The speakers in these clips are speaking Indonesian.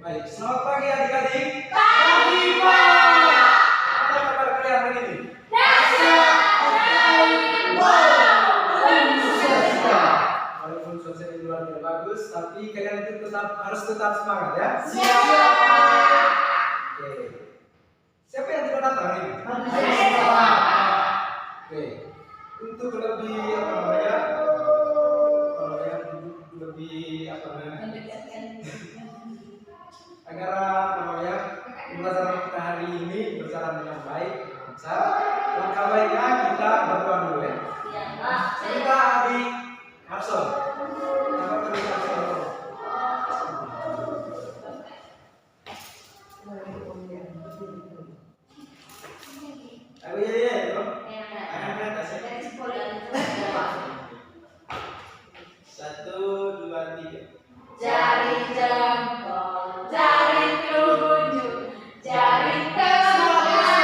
Baik, selamat pagi adik-adik. Pagi, Pak. Apa kabar kalian hari ini? Walaupun cuaca di luar tidak bagus, tapi kalian itu harus tetap semangat ya. Siap. Oke. Siapa yang tidak datang hari ini? Oke. Untuk lebih agar pembelajaran kita hari ini berjalan dengan baik, lancar. Langkah baiknya kita berdoa dulu ya. Kita adik Harson. Apa adik Harson? Ayo ya, dong. Satu, dua, tiga. Jari jempol, jari telunjuk, jari tengah,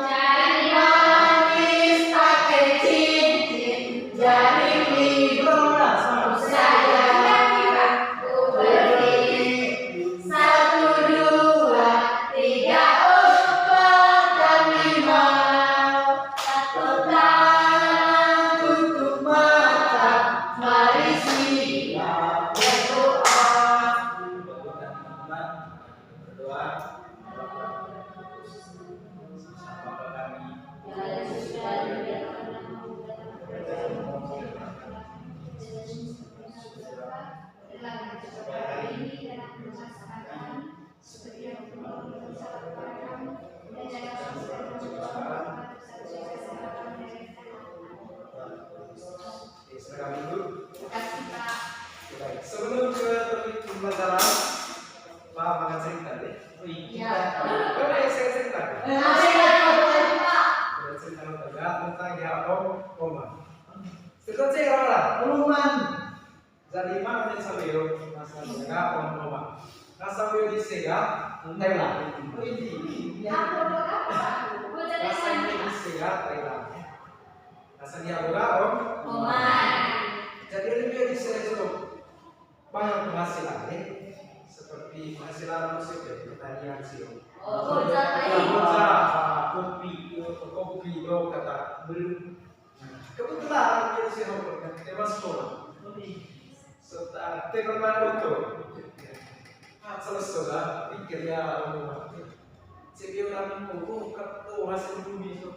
jari manis pakai cincin, jari libur sayang aku beri. 1, 2, 3, 4, dan 5. Satu tangan tutup mata, mari siap berdoa. Berdoa bersama kami. Yesus sudah dibiarkan Silakan dulu. Baik, sebelum ke topik pembelajaran, Pak makan cerita deh. Iya. Saya cerita. Saya cerita tentang ya Oma. Cerita saya apa? Roman. Jadi mana yang sambil masa mereka Oma. Sambil di Sega, Thailand. Ini. Sambil di Sega, Thailand. Asal dia Om. Jadi dia di Sega itu banyak penghasilan seperti penghasilan musik ya, pertanian sih. Kopi, kata belum. Kebetulan dia di Singapura, tema sekolah. Tema mana itu? Selesai lah, pikir ya rumah. Jadi orang itu hasil bumi itu,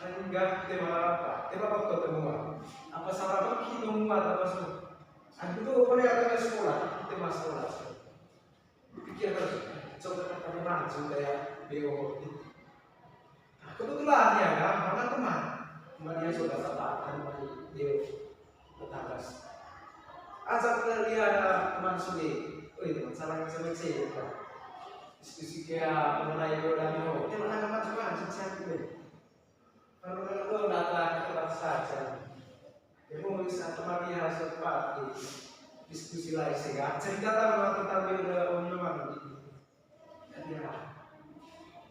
enggak tema apa? Tema apa ketemu? Apa salah apa kita muat apa semua? Aku tuh boleh ada sekolah, tema sekolah. Pikir terus, coba kita maju kayak Beo. Kebetulan ya kan, mana teman dia sudah katakan dari Beo Batangas. Ajak dia teman sudah, teman salah sama saya. Diskusi kayak mengenai Beo dan Beo. Dia mana macam-macam siapa deh. Kalau itu datang ke saja. Dia mau bisa teman dia sempat diskusi lain sehingga cerita tentang Beo dan Om ini.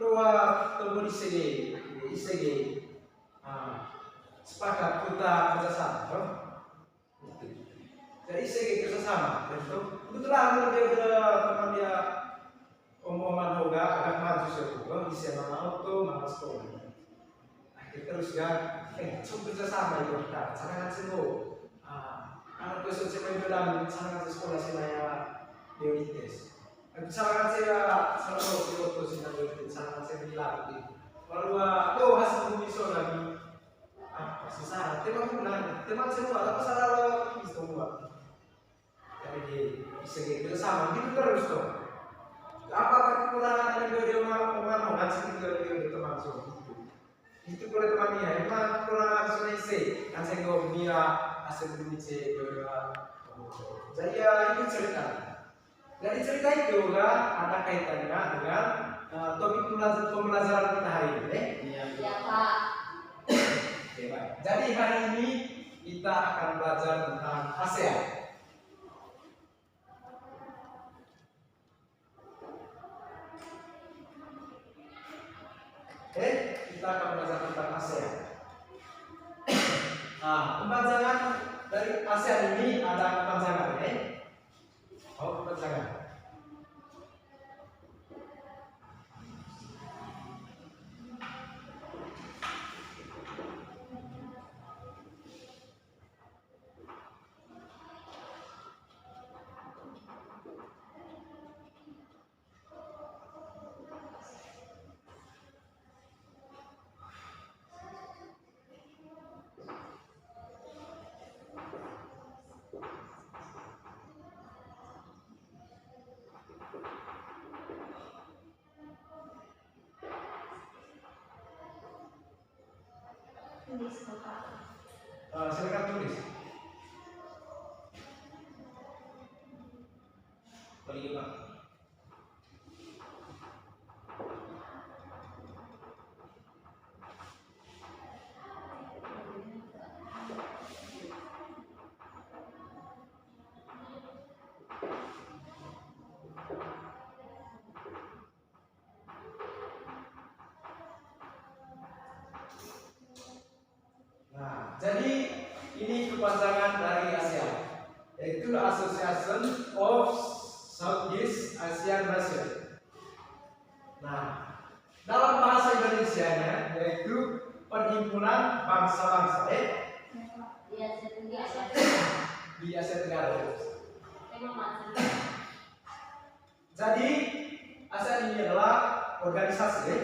Doa temu di sini, sepakat kita kerjasama. Jadi segi kerjasama, kebetulan dia teman dia omongan hoga agak maju sebuah di sana auto mana sekolah. Kita terus ya, coba kerjasama itu kita, sangat semua. Anak besok saya bilang sangat sekolah saya prioritas. Misalkan saya selalu piloto sih sangat saya bilang kalau hasil bisa lagi susah teman semua apa salah lo semua jadi bisa gitu sama gitu terus tuh apakah kekurangan yang dia mau ngasih dia teman semua itu boleh temannya emang kekurangan selesai kan saya ngomong dia hasil bumi jadi ya itu cerita. Dari cerita itu kan ada kaitannya dengan topik pembelajaran kita hari ini. Iya, Pak. Oke, baik. Jadi hari ini kita akan belajar tentang ASEAN. Oke, kita akan belajar tentang ASEAN. Nah, kepanjangan dari ASEAN ini ada kepanjangan, Tulis Bapak. Silakan tulis. Kelima. Nah, jadi ini kepanjangan dari ASEAN, yaitu Association of Southeast Asian Nations. Nah, dalam bahasa Indonesianya yaitu Perhimpunan Bangsa-Bangsa Iya, setia. di Asia Tenggara. Memang masih. Jadi ASEAN ini adalah organisasi.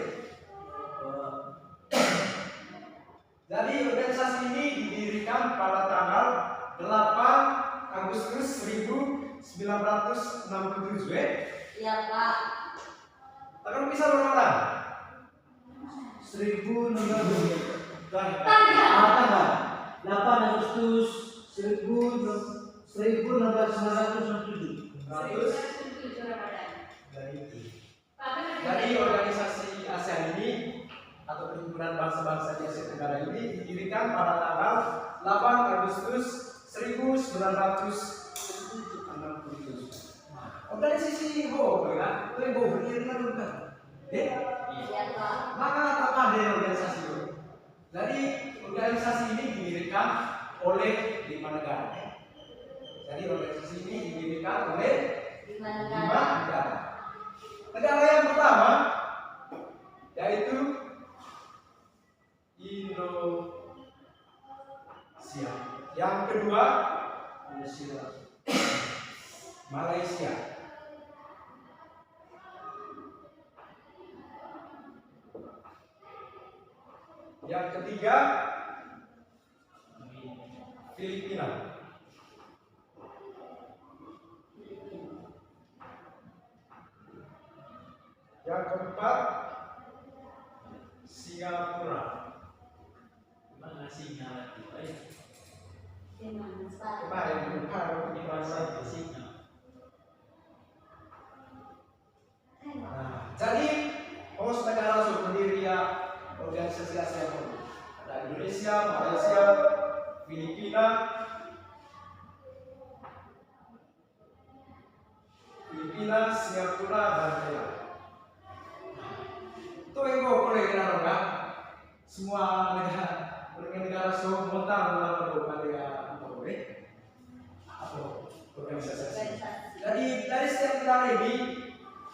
Jadi organisasi ini didirikan pada tanggal 8 Agustus 1967. Iya, Pak. Akan bisa orang-orang 1600 Tanggal. 8 Agustus 1667. Jadi organisasi ASEAN ini atau Perhimpunan Bangsa-Bangsa di Asia Tenggara ini didirikan pada tanggal 8 Agustus 1967. Organisasi Bo, kan? Itu Bo berdiri kan bukan? Iya, Pak. Maka apa ada organisasi itu? Jadi organisasi ini didirikan oleh 5 negara. Jadi organisasi ini didirikan oleh Di 5 mana? negara. Negara yang pertama yaitu Indonesia. Yang kedua Malaysia. Yang ketiga Filipina. Yang keempat Singapura. Mana sinyal itu? Di mana, Pak? Kemarin bukan di bahasa Sinyal. Nah, jadi host negara pendiri organisasi ASEAN ada Indonesia, Malaysia, Filipina, Singapura, dan Thailand. Itu yang boleh kita lakukan. Semua negara semua montar melakukan dia boleh atau organisasi ASEAN. Jadi dari setiap negara ini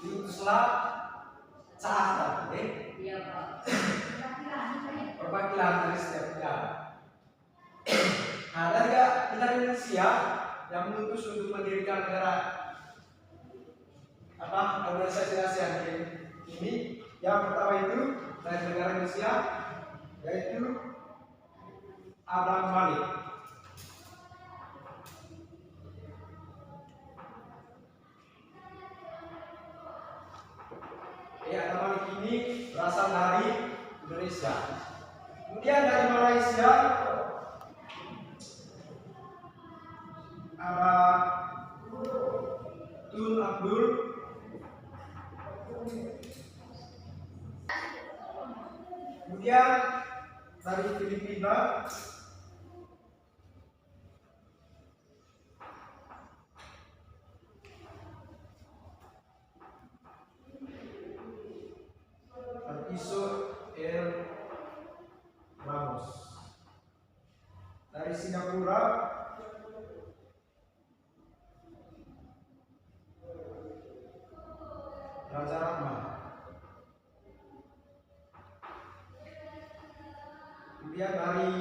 diutuslah catatan, Iya, Pak. perwakilan dari setiap negara. Nah, dari negara Indonesia yang mengutus untuk mendirikan negara organisasi ASEAN ini, yang pertama itu dari negara Indonesia yaitu Adam Malik. Adam Malik ini berasal dari Indonesia. Kemudian dari Malaysia ada Tun Abdul. Kemudian dari Filipina Iso El Ramos. Dari Singapura Raja Rahman. Kemudian dari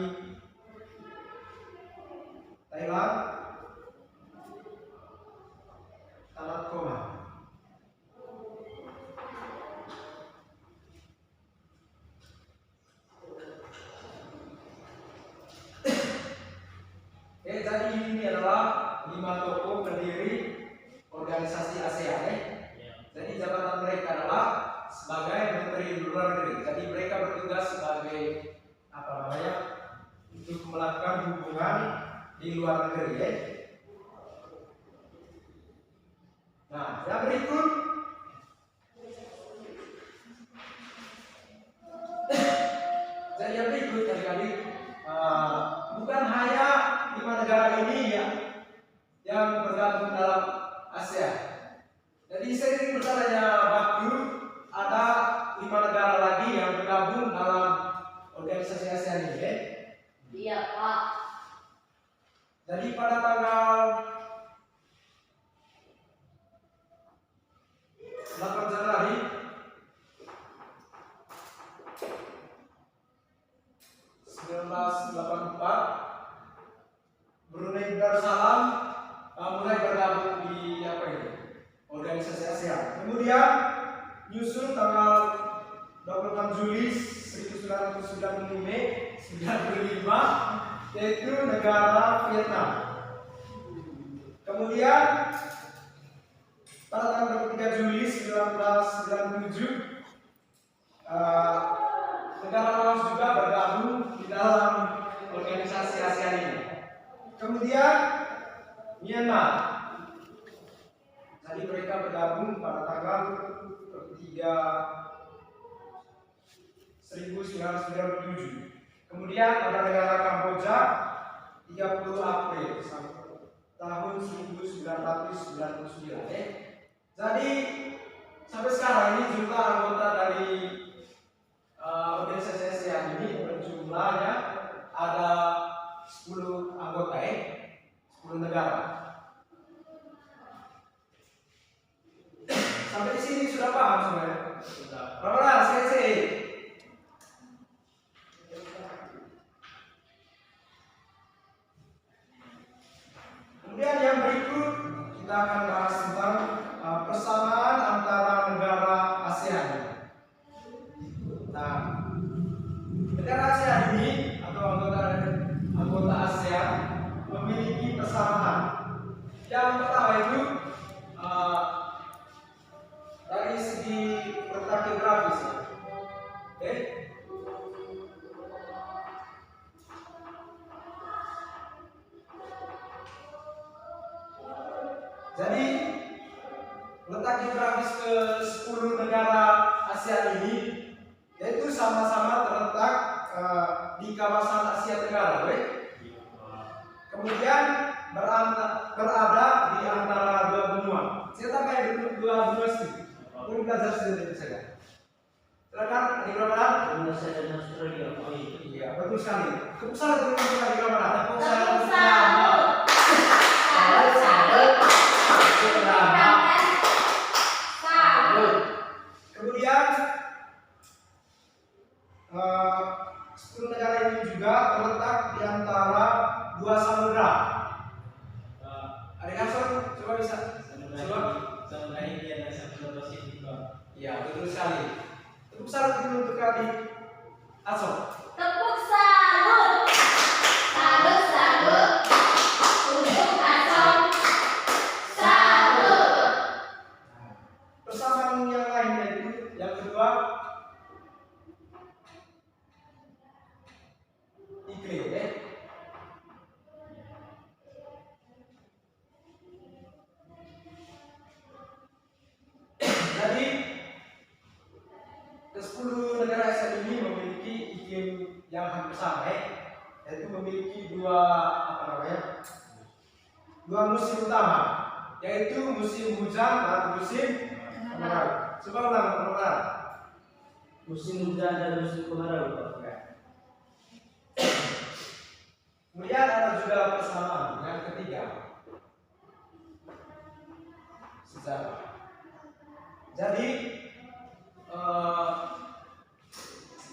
Thailand Talat Koma. Jadi ini adalah 5 tokoh pendiri organisasi ASEAN. Jadi jabatan mereka adalah sebagai Menteri Luar Negeri. Jadi mereka bertugas sebagai luar negeri ya. Nah, yang berikut jadi yang berikut adik-adik bukan hanya 5 negara ini yang bergabung dalam ASEAN. Jadi seiring berjalannya waktu ada 5 negara lagi yang bergabung dalam organisasi ASEAN ini ya. Iya, Pak. Jadi pada tanggal 8 Januari 1984 Brunei Darussalam mulai bergabung di organisasi ASEAN. Kemudian nyusul tanggal 26 Juli 1995 yaitu negara Vietnam. Kemudian pada tanggal 23 Juli 1997 negara Laos juga bergabung di dalam organisasi ASEAN ini. Kemudian Myanmar, tadi mereka bergabung pada tanggal 3 1997. Kemudian ada negara Kamboja 30 April tahun 1999 ya. Jadi sampai sekarang ini jumlah anggota dari organisasi ASEAN ini berjumlahnya ada 10 anggota 10 negara. Sampai di sini sudah paham semuanya? Sudah. Berapa selesai? Kemudian yang berikut kita akan bahas tentang persamaan antara negara ASEAN. Nah, negara ASEAN ini atau anggota ASEAN memiliki persamaan. Yang pertama itu dari segi letak geografis. Oke. Jadi letak geografis ke 10 negara ASEAN ini yaitu sama-sama terletak di kawasan Asia Tenggara, kemudian berada di antara dua benua. Saya tambah dua benua sedikit. Mungkin belajar sedikit saja. Silakan, di mana? Indonesia dan Australia. Oh Iya, betul sekali. Kepusaran di mana? Tepuk salut. Salut. Kemudian 10 negara ini juga terletak di antara dua samudra. Adik Hasan, coba bisa. Samudra Hindia dan Samudra Pasifik. Iya, betul sekali. Tepuk salut dulu untuk adik Hasan. Tepuk salut. Salut, salut. Untuk Hasan. Salut. Persamaan yang lainnya itu yang kedua iklim ya. Jadi ke-10 negara ASEAN ini memiliki iklim yang hampir sama yaitu memiliki dua musim utama yaitu musim hujan dan musim kemarau. Coba ulang. Musim hujan dan musim kemarau. Kemudian ada juga persamaan yang ketiga, sejarah. Jadi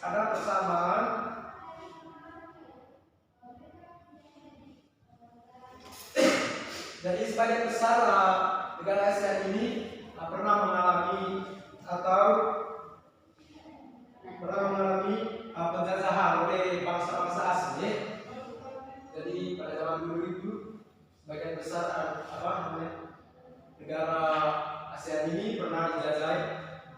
ada persamaan jadi sebagian besar negara ASEAN ini pernah mengalami penjajahan oleh bangsa-bangsa asing ya. Jadi pada zaman dulu itu sebagian besar negara ASEAN ini pernah dijajah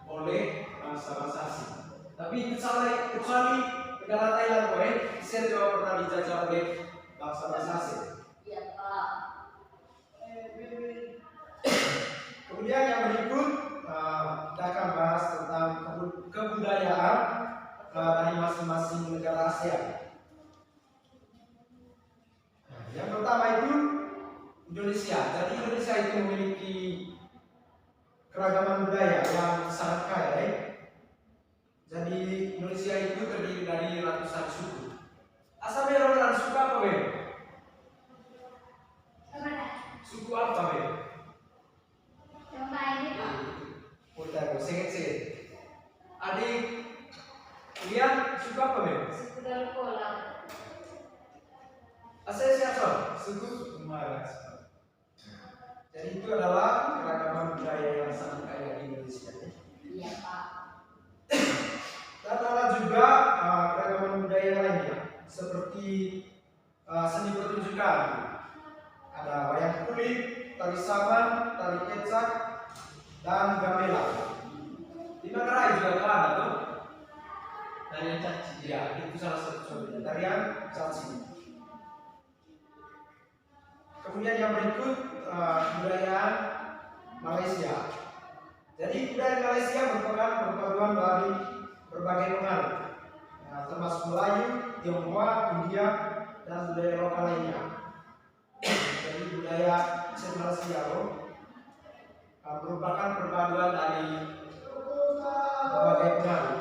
oleh bangsa-bangsa asing. Tapi kecuali negara Thailand, Malaysia juga pernah dijajah oleh bangsa-bangsa asing. Iya, Pak. Kemudian yang berikut kita akan bahas tentang kebudayaan dari masing-masing negara ASEAN. Yang pertama itu Indonesia. Jadi Indonesia itu memiliki keragaman budaya yang sangat kaya. Jadi Indonesia itu terdiri dari ratusan suku. Asalnya orang suku apa, Be? Suku apa, Be? Coba ini Pak. Putar, sengit-sengit. Adik, lihat suku apa, Be? Suku Dalukola. Asalnya siapa? Suku Maras. Jadi itu adalah keragaman budaya yang sangat kaya di Indonesia. Iya Pak. Dan ada juga keragaman budaya lainnya, seperti seni pertunjukan. Ada wayang kulit, tari saman, tari kecak, dan gamelan. Di Manggarai juga ada tuh. Tarian caci, ya itu salah satu contohnya. Tarian caci. Kemudian yang berikut kebudayaan Malaysia. Jadi budaya Malaysia merupakan perpaduan dari berbagai pengaruh, termasuk Melayu, Tionghoa, India, dan budaya lokal lainnya. Jadi budaya Malaysia merupakan perpaduan dari berbagai pengaruh.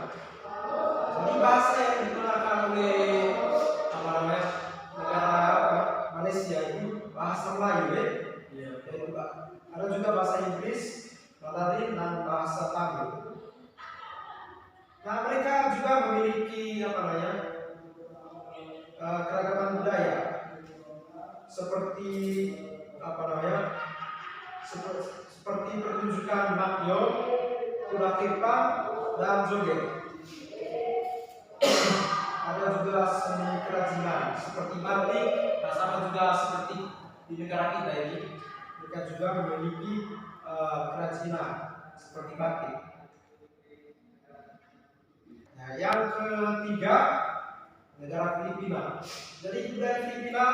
Jadi bahasa yang digunakan oleh negara Malaysia itu bahasa Melayu, ada juga bahasa Inggris, Mandarin, dan bahasa Tamil. Nah, mereka juga memiliki keragaman budaya seperti seperti pertunjukan makyong, kuda kepang, dan joget. Ada juga seni kerajinan seperti batik, sama juga seperti di negara kita ini. Mereka juga memiliki kerajinan seperti batik. Nah, yang ketiga, negara Filipina. Jadi budaya Filipina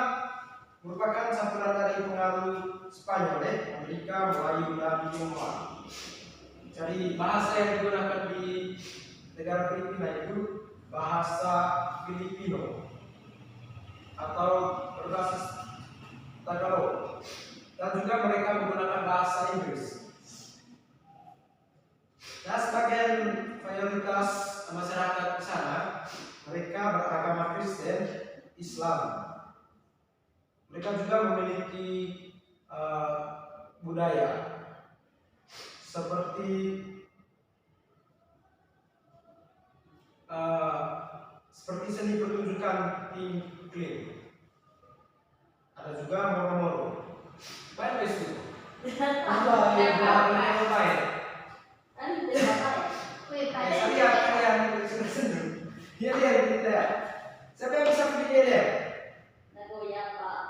merupakan campuran dari pengaruh Spanyol, Amerika, Melayu, dan Tionghoa. Jadi bahasa yang digunakan di negara Filipina itu bahasa Filipino atau berbasis Tagalog, dan juga mereka menggunakan bahasa Inggris. Nah, sebagian mayoritas masyarakat di sana mereka beragama Kristen, Islam. Mereka juga memiliki budaya seperti seni pertunjukan Tingkling. Ada juga moro-moro. Baik itu. Apa yang baik? Kalian sendu. Dia kita. Siapa yang bisa pilih dia? Nagoya Pak.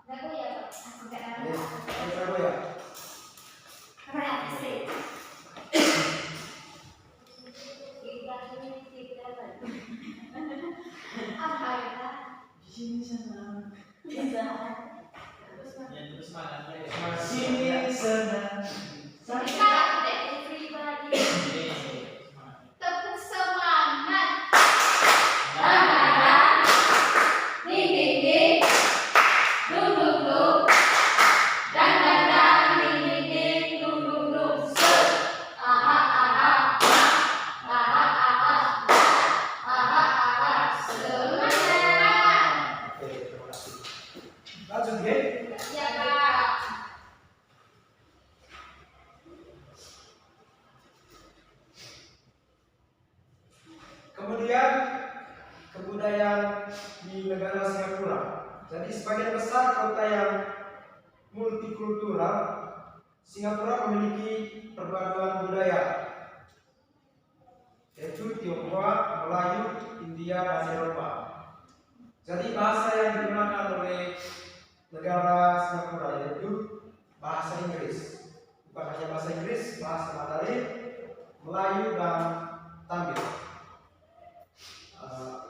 Nagoya Pak. Aku nggak ada. Nagoya. Apa sih? Kita apa ya? Sini sana. Bisa. Terus mana? Sini sana. Kita everybody. Tepuk semangat. Tangan. Ding ding ding. Dung dung dung. Dan dan dan ding ding ding. Dung dung dung. Aha aha. Aha aha. Aha aha. Semangat. Oke, terima kasih. Lanjut, ya. Ya Pak. Kemudian kebudayaan di negara Singapura. Jadi sebagian besar kota yang multikultural, Singapura memiliki perpaduan budaya, yaitu Tionghoa, Melayu, India, dan Eropa. Jadi bahasa yang digunakan oleh negara Singapura yaitu bahasa Inggris. Bukan hanya bahasa Inggris, bahasa Mandarin, Melayu, dan Tamil.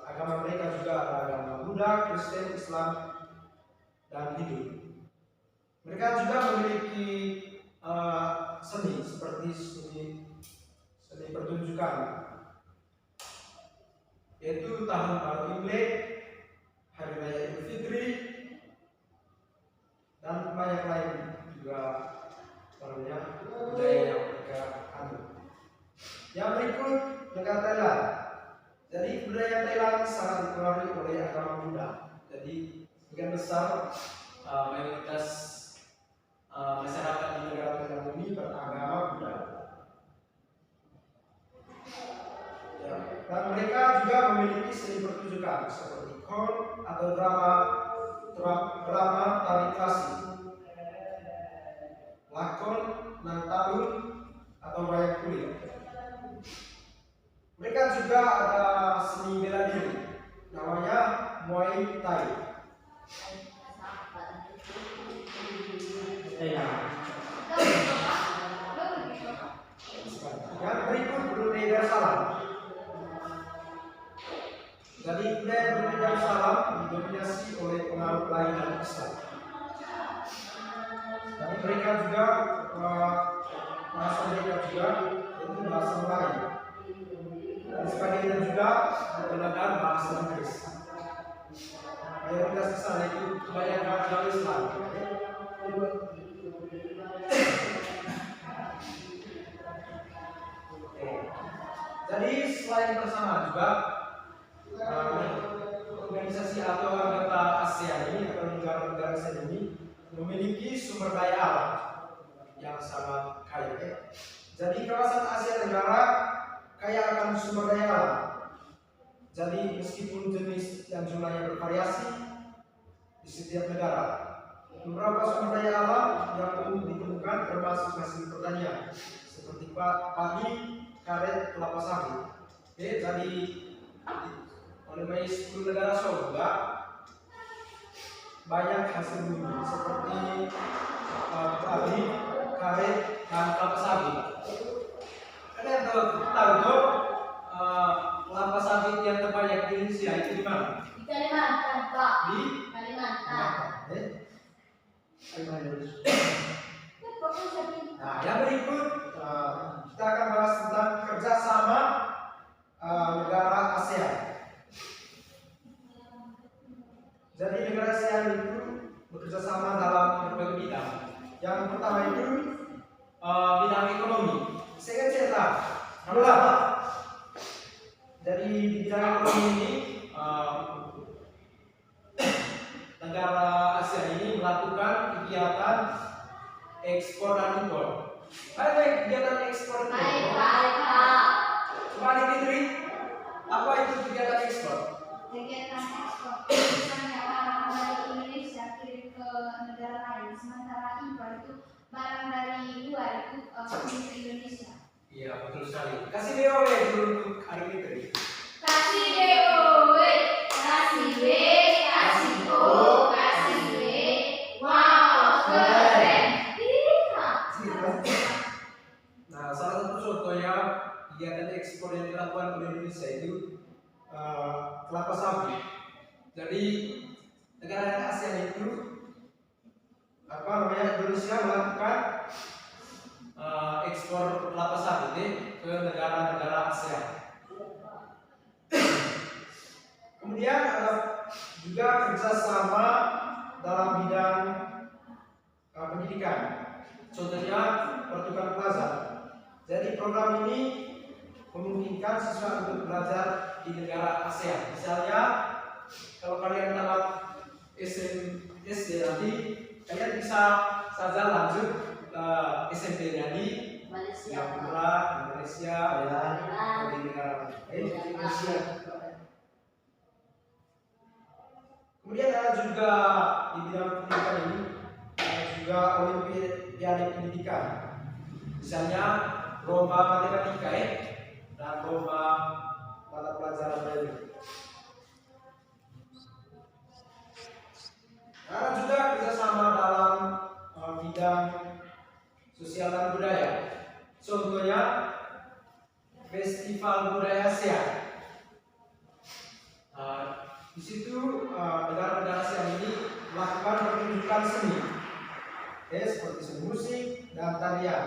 Agama mereka juga ada agama Buddha, Kristen, Islam, dan Hindu. Mereka juga memiliki seni seperti seni pertunjukan, yaitu tahun baru Imlek, hari raya Idul Fitri, dan banyak lain juga budaya yang mereka anut. Yang berikut negara Thailand. Jadi budaya Thailand sangat dipengaruhi oleh agama Buddha. Jadi sebagian besar mayoritas masyarakat di negara Thailand ini beragama Buddha. Ya, dan mereka juga memiliki seni pertunjukan seperti kon atau drama tari klasik, lakon, nang tahun atau wayang kulit. Mereka juga ada seni bela diri, namanya Muay Thai. Yang berikut budaya Darussalam. Jadi budaya Darussalam didominasi oleh pengaruh lain dari Islam. Jadi mereka juga bahasa mereka juga itu bahasa Melayu. Dan sebagainya juga menggunakan bahasa Inggris. Mayoritas di sana itu kebanyakan agama Islam. Jadi selain bersama juga organisasi atau anggota ASEAN ini atau negara-negara ASEAN ini memiliki sumber daya alam yang sangat kaya. Jadi kawasan Asia Tenggara kaya akan sumber daya alam. Jadi meskipun jenis dan jumlahnya bervariasi di setiap negara, beberapa sumber daya alam yang umum ditemukan termasuk hasil pertanian seperti padi, karet, kelapa sawit. Oke, jadi oleh 10 negara juga banyak hasil bumi seperti padi, karet, dan kelapa sawit. Kalian tahu tuh kelapa sawit yang terbanyak di Indonesia itu di mana? Di Kalimantan, Pak. Di Kalimantan. Nah, yang berikut kita akan bahas tentang kerjasama negara ASEAN. Jadi negara ASEAN itu bekerjasama dalam berbagai bidang. Yang pertama itu bidang ekonomi. Saya cerita, jadi di bidang ekonomi ini negara ASEAN ini melakukan kegiatan ekspor dan impor. Ada kegiatan ekspor dan impor. Pak. Coba Fitri, apa itu kegiatan ekspor? Kegiatan ekspor misalnya barang dari Indonesia kirim ke negara lain, sementara impor itu barang dari luar itu kirim ke Indonesia. Iya, betul sekali. Kasih DOW dulu untuk hari Fitri. Kasih DOW, kasih B, kasih O, kasih B. Wow, keren. Nah, salah satu contohnya kegiatan ekspor yang dilakukan oleh Indonesia itu kelapa sawit. Jadi negara ASEAN itu Indonesia melakukan ekspor kelapa sawit ke negara-negara ASEAN. Kemudian ada juga kerjasama dalam bidang pendidikan. Contohnya pertukaran pelajar. Jadi program ini memungkinkan siswa untuk belajar di negara ASEAN. Misalnya kalau kalian tamat SD nanti kalian bisa saja lanjut SMP-nya di Malaysia. Singapura, Indonesia, dan di negara Indonesia. Kemudian ada juga di bidang pendidikan ini ada juga olimpiade pendidikan. Misalnya lomba matematika dan lomba mata pelajaran lainnya. Ada juga kerjasama dalam bidang sosial dan budaya. Contohnya Festival Budaya ASEAN. Di situ negara-negara ASEAN ini melakukan pertunjukan seni seperti seni musik dan tarian.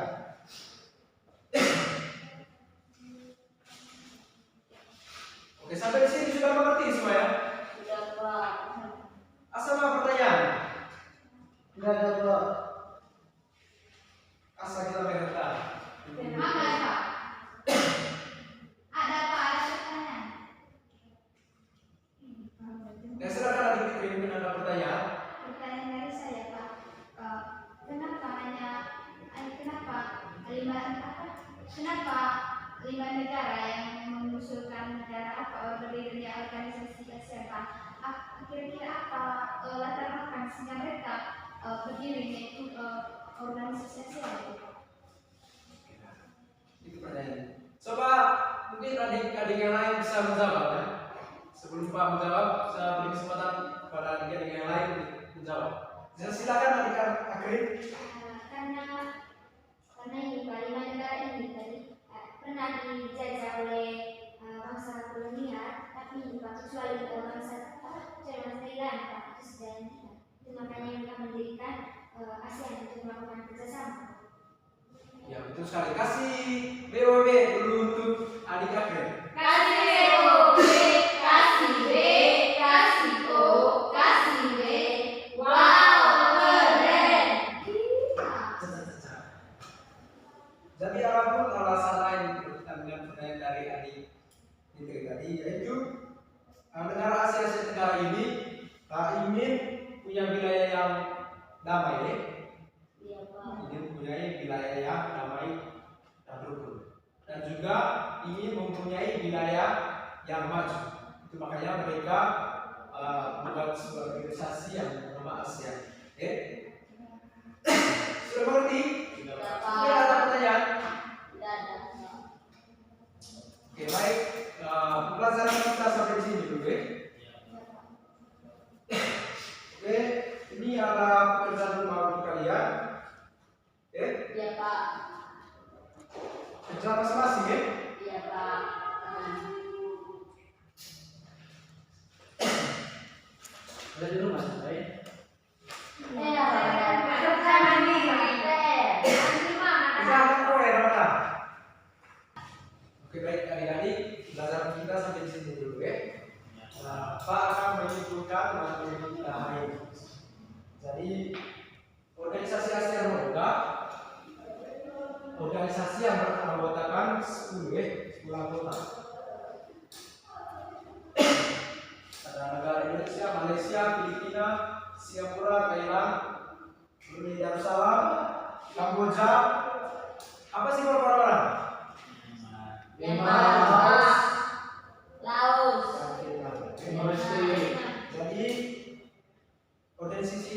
Oke, sampai di sini sudah mengerti semua ya? Sudah Pak. Asal apa pertanyaan? Tidak ada Pak. Asal kita mengerti. Ada Pak. Ada Pak, ada pertanyaan. Ya silakan adik kirimkan ada pertanyaan. Pertanyaan dari saya Pak, kenapa lima negara yang mengusulkan negara apa berdirinya organisasi ASEAN Pak? Kira-kira apa latar belakang sehingga mereka berdirinya itu organisasi ASEAN? Itu pertanyaan. Coba mungkin adik-adik yang lain bisa menjawab ya. Sebelum Pak menjawab, saya beri kesempatan kepada adik-adik yang lain untuk menjawab. Silakan adik Akrim. Karena ini Pak, lima negara ini tadi pernah dijajah oleh bangsa kolonial, tapi Pak kecuali bangsa Thailand Pak itu sudah tidak. Itu makanya mereka mendirikan ASEAN untuk melakukan kerjasama. Ya betul sekali. Kasih BOB dulu untuk adik Akrim. Kasih O, kasih B, kasih O, kasih B. Wow, keren. Jadi apapun alasan lain dengan pertanyaan dari adik Nitri tadi, yaitu negara Asia Tenggara ini ingin punya wilayah yang damai, ya? Iya Pak. Ingin mempunyai wilayah yang damai dan rukun, dan juga ingin mempunyai wilayah yang maju. Itu makanya mereka membuat sebuah organisasi yang bernama ASEAN. Oke? Sudah mengerti? Sudah Tidak ada pertanyaan? Tidak ada. Oke, baik. Pembelajaran kita sampai di sini dulu, ya. Oke, ini ada pekerjaan rumah untuk kalian. Oke, Iya Pak. kerja masing-masing, ya. Iya Pak. Ada di rumah sampai. Iya Pak. Kerjaan ini. Nanti mana? Kerjaan apa ya, Rama? Oke, baik adik-adik, pembelajaran kita sampai di sini dulu, ya. Pak akan menyimpulkan materi kita hari ini. Jadi, organisasi ASEAN Moga, organisasi yang beranggotakan 10 anggota. Ada negara Indonesia, Malaysia, Filipina, Singapura, Thailand, Brunei Darussalam, Kamboja. Apa sih orang-orang? Myanmar, Laos. Jadi organisasi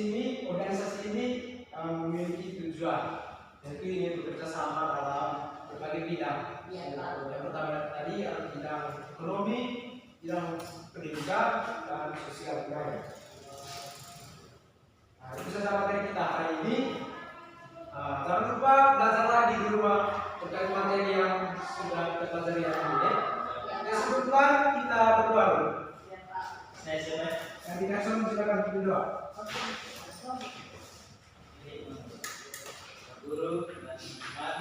ini memiliki tujuan, yaitu ingin bekerja sama dalam berbagai bidang. Iya, Pak. Yang pertama tadi adalah bidang ekonomi, bidang pendidikan, dan sosial budaya. Nah, itu saja materi kita hari ini. Jangan lupa belajar lagi di rumah terkait materi yang sudah kita pelajari hari ini. Ya. Yang sebelumnya kita berdoa dulu. Iya Pak. Saya siapa? Yang di Nelson silakan berdoa. Guru dan teman